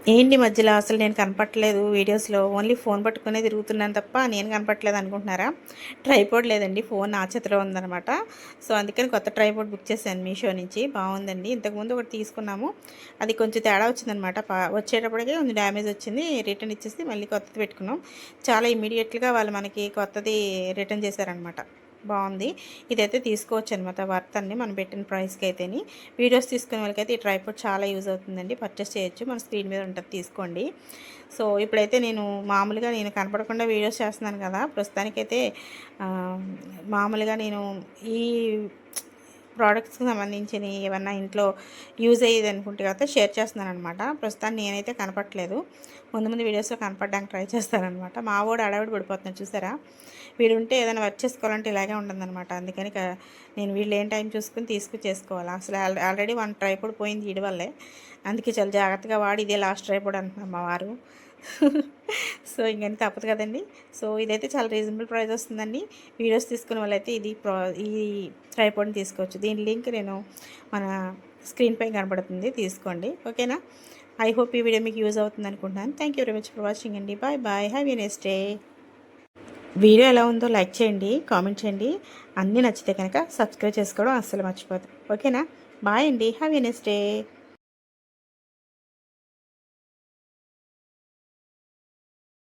ఏంటి మధ్యలో అసలు నేను కనపట్లేదు వీడియోస్లో, ఓన్లీ ఫోన్ పట్టుకునే తిరుగుతున్నాను తప్ప నేను కనపట్లేదు అనుకుంటున్నారా? ట్రైపోర్డ్ లేదండి, ఫోన్ నా చేతిలో ఉందనమాట. సో అందుకని కొత్త ట్రైపోర్డ్ బుక్ చేశాను మీషో నుంచి. బాగుందండి. ఇంతకుముందు ఒకటి తీసుకున్నాము, అది కొంచెం తేడా వచ్చిందనమాట. వచ్చేటప్పటికే కొంచెం డ్యామేజ్ వచ్చింది, రిటర్న్ ఇచ్చేసి మళ్ళీ కొత్తది పెట్టుకున్నాం. చాలా ఇమీడియట్గా వాళ్ళు మనకి కొత్తది రిటర్న్ చేశారనమాట. బాగుంది. ఇదైతే తీసుకోవచ్చు అనమాట, వర్త్ అండి మనం పెట్టిన ప్రైస్కి అయితేని. వీడియోస్ తీసుకునే వాళ్ళకైతే ఈ ట్రైపోర్డ్ చాలా యూజ్ అవుతుందండి, పర్చేస్ చేయొచ్చు. మన స్క్రీన్ మీద ఉంటుంది, తీసుకోండి. సో ఇప్పుడైతే నేను మామూలుగా నేను కనపడకుండా వీడియోస్ చేస్తున్నాను కదా, ప్రస్తుతానికైతే మామూలుగా నేను ఈ ప్రోడక్ట్స్కి సంబంధించినవి ఏమన్నా ఇంట్లో యూజ్ అయ్యేది అనుకుంటే కదా షేర్ చేస్తున్నాను అనమాట. ప్రస్తుతాన్ని నేనైతే కనపట్లేదు, ముందు ముందు వీడియోస్లో కనపడడానికి ట్రై చేస్తానమాట. మా వాడు అడవిడి పడిపోతున్నాడు చూసారా, వీడు ఉంటే ఏదైనా వర్క్ చేసుకోవాలంటే ఇలాగే ఉంటుందన్నమాట. అందుకని నేను వీళ్ళు ఏం టైం చూసుకుని చేసుకోవాలి. అసలు ఆల్రెడీ వన్ ట్రైపోడ్ పోయింది వీడి వల్లే, అందుకే చాలా జాగ్రత్తగా వాడి ఇదే లాస్ట్ ట్రైపోడ్ అంటున్నారు మా వారు. సో ఇంకని తప్పదు కదండి. సో ఇదైతే చాలా రీజనబుల్ ప్రైస్ వస్తుందండి. వీడియోస్ తీసుకునే వాళ్ళైతే ఈ ట్రైపోడ్ని తీసుకోవచ్చు. దీని లింక్ నేను మన స్క్రీన్ పై కనబడుతుంది, తీసుకోండి. ఓకేనా? ఐ హోప్ ఈ వీడియో మీకు యూజ్ అవుతుంది అనుకుంటున్నాను. Thank you very much for watching అండి. Bye bye, have a nice day. Video ఎలా ఉందో లైక్ చేయండి, కామెంట్ చేయండి. అన్నీ నచ్చితే కనుక సబ్స్క్రైబ్ చేసుకోవడం అస్సలు మర్చిపోదు. ఓకేనా? బాయ్ అండి, హ్యావ్ ఎ నైస్ డే.